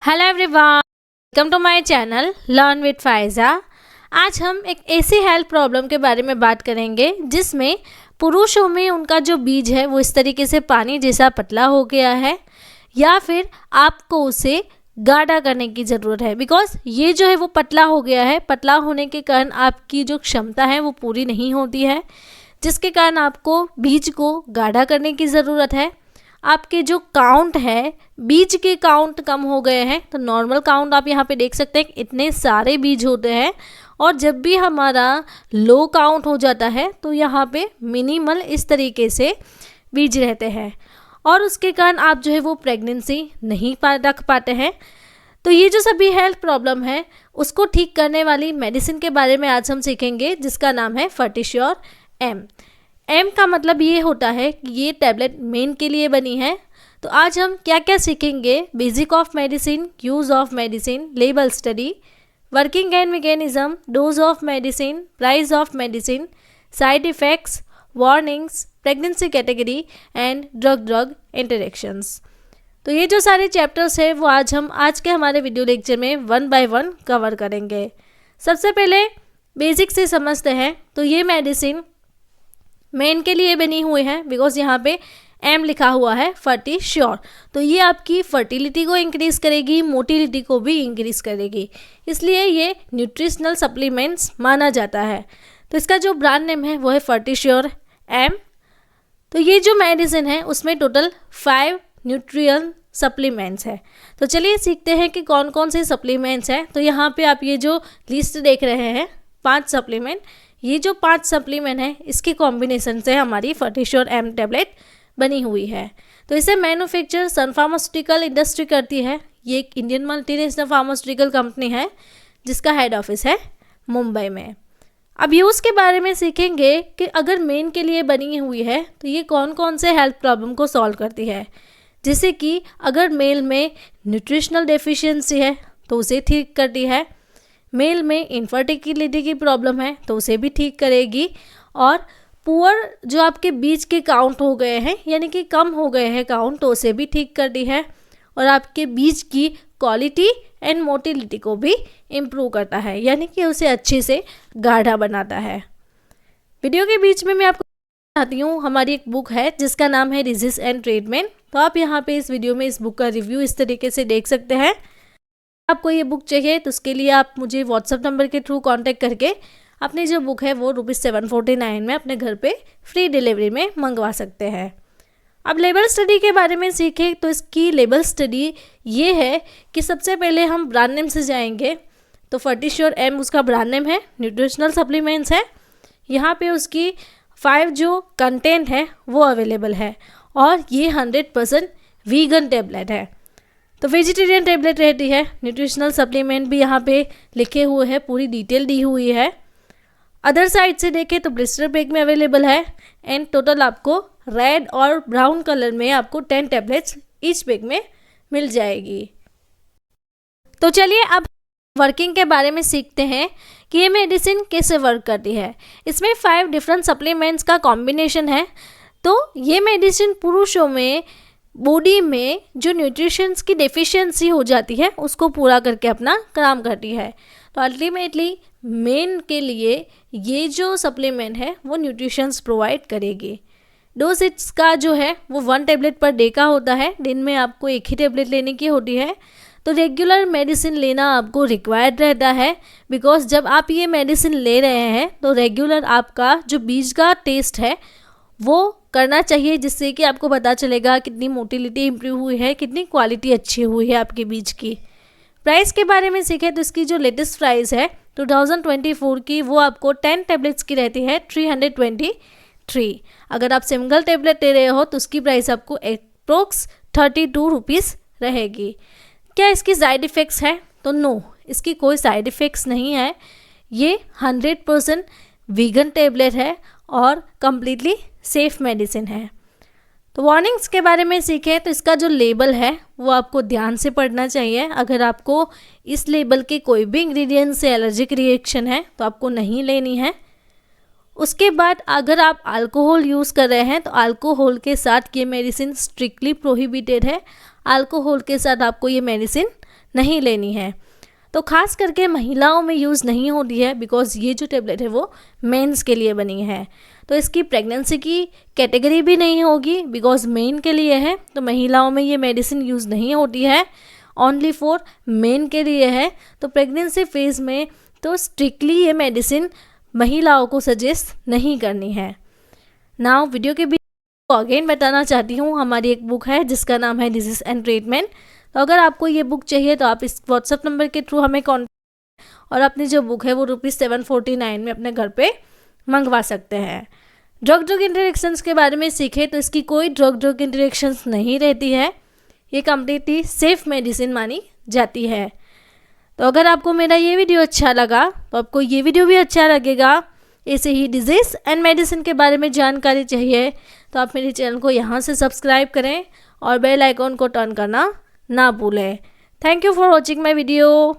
Hello everyone, welcome to my channel learn with Faiza. आज हम एक ऐसी हेल्थ प्रॉब्लम के बारे में बात करेंगे जिसमें पुरुषों में उनका जो बीज है वो इस तरीके से पानी जैसा पतला हो गया है या फिर आपको उसे गाढ़ा करने की ज़रूरत है। बिकॉज ये जो है वो पतला हो गया है, पतला होने के कारण आपकी जो क्षमता है वो पूरी नहीं होती है, जिसके कारण आपको बीज को गाढ़ा करने की ज़रूरत है। आपके जो काउंट है, बीज के काउंट कम हो गए हैं। तो नॉर्मल काउंट आप यहाँ पे देख सकते हैं, इतने सारे बीज होते हैं और जब भी हमारा लो काउंट हो जाता है तो यहाँ पे मिनिमल इस तरीके से बीज रहते हैं और उसके कारण आप जो है वो प्रेगनेंसी नहीं रख पाते हैं। तो ये जो सभी हेल्थ प्रॉब्लम है उसको ठीक करने वाली मेडिसिन के बारे में आज हम सीखेंगे, जिसका नाम है फर्टिश्योर एम। एम का मतलब ये होता है कि ये टैबलेट मेन के लिए बनी है। तो आज हम क्या क्या सीखेंगे: basic of medicine, use of medicine, label study, working and mechanism, dose of medicine, price of medicine, side effects, warnings, pregnancy category and drug interactions. तो ये जो सारे चैप्टर्स हैं वो आज के हमारे वीडियो लेक्चर में 1 बाय 1 कवर करेंगे। सबसे पहले बेसिक से समझते हैं। तो ये मेडिसिन मेन के लिए बनी हुई है बिकॉज यहाँ पे एम लिखा हुआ है, फर्टिश्योर। तो ये आपकी फर्टिलिटी को इंक्रीज़ करेगी, मोटिलिटी को भी इंक्रीज़ करेगी, इसलिए ये न्यूट्रिशनल सप्लीमेंट्स माना जाता है। तो इसका जो ब्रांड नेम है वो है फर्टिश्योर एम। तो ये जो मेडिसिन है उसमें टोटल 5 न्यूट्रिशन सप्लीमेंट्स है। तो चलिए सीखते हैं कि कौन कौन से सप्लीमेंट्स हैं। तो यहाँ पे आप ये जो लिस्ट देख रहे हैं 5 सप्लीमेंट, ये जो 5 सप्लीमेंट है इसके कॉम्बिनेशन से हमारी फर्टिश्योर एम टैबलेट बनी हुई है। तो इसे मैन्युफैक्चर सन फार्मास्यूटिकल इंडस्ट्री करती है। ये एक इंडियन मल्टीनेशनल फार्मास्यूटिकल कंपनी है जिसका हेड ऑफिस है मुंबई में। अब यूज़ के बारे में सीखेंगे कि अगर मेन के लिए बनी हुई है तो ये कौन कौन से हेल्थ प्रॉब्लम को सॉल्व करती है। जैसे कि अगर मेल में न्यूट्रिशनल डेफिशिएंसी है तो उसे ठीक करती है, मेल में इनफर्टिलिटी की प्रॉब्लम है तो उसे भी ठीक करेगी, और पुअर जो आपके बीज के काउंट हो गए हैं यानी कि कम हो गए हैं काउंट तो उसे भी ठीक करती है, और आपके बीज की क्वालिटी एंड मोटिलिटी को भी इम्प्रूव करता है यानी कि उसे अच्छे से गाढ़ा बनाता है। वीडियो के बीच में मैं आपको बताती हूँ, हमारी एक बुक है जिसका नाम है डिजीज एंड ट्रीटमेंट। तो आप यहाँ पे इस वीडियो में इस बुक का रिव्यू इस तरीके से देख सकते हैं। आपको ये बुक चाहिए तो उसके लिए आप मुझे व्हाट्सएप नंबर के थ्रू कांटेक्ट करके अपनी जो बुक है वो ₹749 में अपने घर पे फ्री डिलीवरी में मंगवा सकते हैं। अब लेबल स्टडी के बारे में सीखें तो इसकी लेबल स्टडी ये है कि सबसे पहले हम ब्रांड नेम से जाएंगे। तो फर्टिश्योर एम उसका ब्रांड नेम है, न्यूट्रिशनल सप्लीमेंट्स है। यहाँ पे उसकी 5 जो कंटेंट है वो अवेलेबल है और ये 100% वीगन टैबलेट है। तो वेजिटेरियन टैबलेट रहती है। न्यूट्रिशनल सप्लीमेंट भी यहाँ पे लिखे हुए हैं, पूरी डिटेल दी हुई है। अदर साइड से देखें तो ब्लिस्टर पैक में अवेलेबल है एंड टोटल आपको रेड और ब्राउन कलर में आपको 10 टैबलेट्स ईच पैक में मिल जाएगी। तो चलिए अब वर्किंग के बारे में सीखते हैं कि ये मेडिसिन कैसे वर्क करती है। इसमें 5 डिफरेंट सप्लीमेंट्स का कॉम्बिनेशन है। तो ये मेडिसिन पुरुषों में बॉडी में जो न्यूट्रिशंस की डेफिशिएंसी हो जाती है उसको पूरा करके अपना काम करती है। तो अल्टीमेटली मेन के लिए ये जो सप्लीमेंट है वो न्यूट्रिशंस प्रोवाइड करेगी। डोज इसका जो है वो 1 टैबलेट पर डे का होता है। दिन में आपको एक ही टैबलेट लेने की होती है। तो रेगुलर मेडिसिन लेना आपको रिक्वायर्ड रहता है बिकॉज जब आप ये मेडिसिन ले रहे हैं तो रेगुलर आपका जो बीज का टेस्ट है वो करना चाहिए, जिससे कि आपको पता चलेगा कितनी मोटिलिटी इम्प्रूव हुई है, कितनी क्वालिटी अच्छी हुई है आपके बीज की। प्राइस के बारे में सीखें तो इसकी जो लेटेस्ट प्राइस है 2024 की वो आपको 10 टैबलेट्स की रहती है 323। अगर आप सिंगल टैबलेट ले रहे हो तो उसकी प्राइस आपको अप्रोक्स 32 रुपीज़ रहेगी। क्या इसकी साइड इफ़ेक्ट्स है? तो नो, इसकी कोई साइड इफ़ेक्ट्स नहीं है। ये 100% वीगन टैबलेट है और कम्प्लीटली सेफ मेडिसिन है। तो वार्निंग्स के बारे में सीखें तो इसका जो लेबल है वो आपको ध्यान से पढ़ना चाहिए। अगर आपको इस लेबल के कोई भी इंग्रेडिएंट से एलर्जिक रिएक्शन है तो आपको नहीं लेनी है। उसके बाद अगर आप अल्कोहल यूज़ कर रहे हैं तो अल्कोहल के साथ ये मेडिसिन स्ट्रिक्टली प्रोहिबिटेड है। अल्कोहल के साथ आपको ये मेडिसिन नहीं लेनी है। तो ख़ास करके महिलाओं में यूज़ नहीं होती है बिकॉज़ ये जो टेबलेट है वो मेंस के लिए बनी है। तो इसकी प्रेगनेंसी की कैटेगरी भी नहीं होगी बिकॉज़ मेन के लिए है, तो महिलाओं में ये मेडिसिन यूज़ नहीं होती है, ओनली फॉर मेन के लिए है। तो प्रेगनेंसी फेज़ में तो स्ट्रिक्टली ये मेडिसिन महिलाओं को सजेस्ट नहीं करनी है। नाउ वीडियो के बीच अगेन बताना चाहती हूँ, हमारी एक बुक है जिसका नाम है डिजीज़ एंड ट्रीटमेंट। तो अगर आपको ये बुक चाहिए तो आप इस व्हाट्सएप नंबर के थ्रू हमें कॉन्टैक्ट और अपनी जो बुक है वो ₹749 में अपने घर पे मंगवा सकते हैं। ड्रग इंटरेक्शंस के बारे में सीखे तो इसकी कोई ड्रग इंटरेक्शंस नहीं रहती है, ये कम्प्लीटली सेफ मेडिसिन मानी जाती है। तो अगर आपको मेरा ये वीडियो अच्छा लगा तो आपको ये वीडियो भी अच्छा लगेगा। ऐसे ही डिजीज़ एंड मेडिसिन के बारे में जानकारी चाहिए तो आप मेरे चैनल को यहाँ से सब्सक्राइब करें और बेल आइकॉन को टर्न करना ना भूलें। Thank you for watching my video.